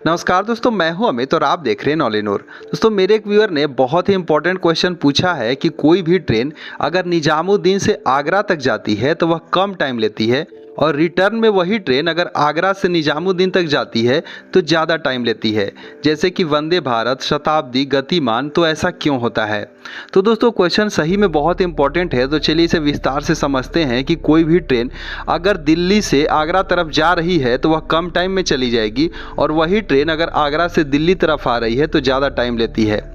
नमस्कार दोस्तों, मैं हूं अमित और आप देख रहे हैं नॉलेनोर। दोस्तों, मेरे एक व्यूअर ने बहुत ही इंपॉर्टेंट क्वेश्चन पूछा है कि कोई भी ट्रेन अगर निजामुद्दीन से आगरा तक जाती है तो वह कम टाइम लेती है, और रिटर्न में वही ट्रेन अगर आगरा से निजामुद्दीन तक जाती है तो ज़्यादा टाइम लेती है, जैसे कि वंदे भारत, शताब्दी, गतिमान। तो ऐसा क्यों होता है? तो दोस्तों, क्वेश्चन सही में बहुत इंपॉर्टेंट है। तो चलिए इसे विस्तार से समझते हैं कि कोई भी ट्रेन अगर दिल्ली से आगरा तरफ जा रही है तो वह कम टाइम में चली जाएगी, और वही ट्रेन अगर आगरा से दिल्ली तरफ आ रही है तो ज़्यादा टाइम लेती है।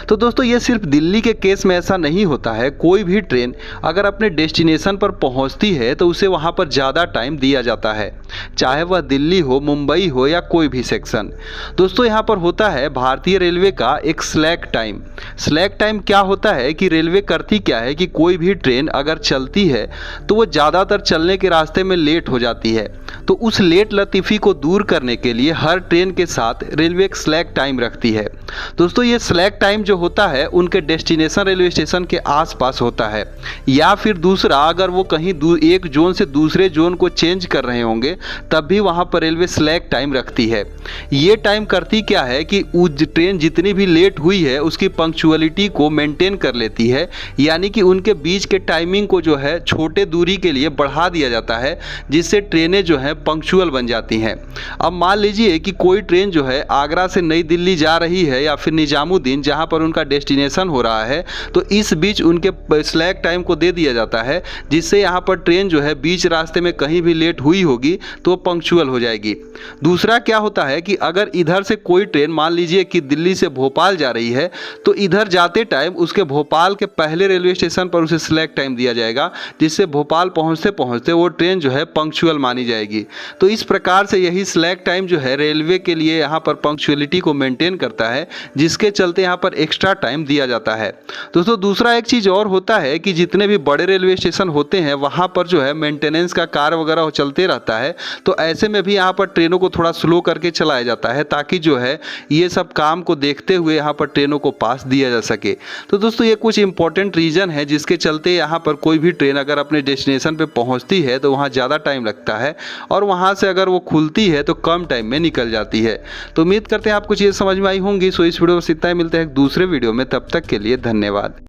तो दोस्तों, ये सिर्फ दिल्ली के केस में ऐसा नहीं होता है। कोई भी ट्रेन अगर अपने डेस्टिनेशन पर पहुंचती है तो उसे वहां पर ज़्यादा टाइम दिया जाता है, चाहे वह दिल्ली हो, मुंबई हो या कोई भी सेक्शन। दोस्तों, यहाँ पर होता है भारतीय रेलवे का एक स्लैक टाइम। स्लैक टाइम क्या होता है कि रेलवे करती क्या है कि कोई भी ट्रेन अगर चलती है तो वो ज़्यादातर चलने के रास्ते में लेट हो जाती है। तो उस लेट लतीफ़ी को दूर करने के लिए हर ट्रेन के साथ रेलवे एक स्लैक टाइम रखती है। दोस्तों, ये स्लैक टाइम जो होता है उनके डेस्टिनेशन रेलवे स्टेशन के आसपास होता है, या फिर दूसरा अगर वो कहीं एक जोन से दूसरे जोन को चेंज कर रहे होंगे तब भी वहाँ पर रेलवे स्लैक टाइम रखती है। ये टाइम करती क्या है कि ट्रेन जितनी भी लेट हुई है उसकी पंक्चुअलिटी को मेंटेन कर लेती है, यानी कि उनके बीच के टाइमिंग को जो है छोटे दूरी के लिए बढ़ा दिया जाता है, जिससे ट्रेनें जो है पंक्चुअल बन जाती हैं। अब मान लीजिए कि कोई ट्रेन जो है आगरा से नई दिल्ली जा रही है या फिर निजामुद्दीन, जहाँ पर उनका डेस्टिनेशन हो रहा है, तो इस बीच उनके स्लैक टाइम को दे दिया जाता है, जिससे यहाँ पर ट्रेन जो है बीच रास्ते में कहीं भी लेट हुई होगी तो पंक्चुअल हो जाएगी। दूसरा क्या होता है कि अगर इधर से कोई ट्रेन मान लीजिए कि दिल्ली से भोपाल जा रही है, तो इधर जाते टाइम उसके भोपाल के पहले रेलवे स्टेशन पर उसे स्लैक टाइम दिया जाएगा, जिससे भोपाल पहुँचते पहुँचते वो ट्रेन जो है पंक्चुअल मानी जाएगी। तो इस प्रकार से यही स्लैक टाइम जो है रेलवे के लिए यहाँ पर पंक्चुअलिटी को मेंटेन करता है, जिसके चलते यहाँ पर एक्स्ट्रा टाइम दिया जाता है। दोस्तों, दूसरा एक चीज़ और होता है कि जितने भी बड़े रेलवे स्टेशन होते हैं वहाँ पर जो है मेंटेनेंस का कार्य वगैरह चलते रहता है, तो ऐसे में भी यहाँ पर ट्रेनों को थोड़ा स्लो करके चलाया जाता है, ताकि जो है ये सब काम को देखते हुए यहाँ पर ट्रेनों को पास दिया जा सके। तो दोस्तों, ये कुछ इंपॉर्टेंट रीज़न है जिसके चलते यहाँ पर कोई भी ट्रेन अगर अपने डेस्टिनेशन पर पहुँचती है तो वहाँ ज़्यादा टाइम लगता है, और वहाँ से अगर वो खुलती है तो कम टाइम में निकल जाती है। तो उम्मीद करते हैं आपको चीज़ समझ में आई होंगी। सो इस वीडियो में इतना ही, मिलते हैं एक दूसरे वीडियो में, तब तक के लिए धन्यवाद।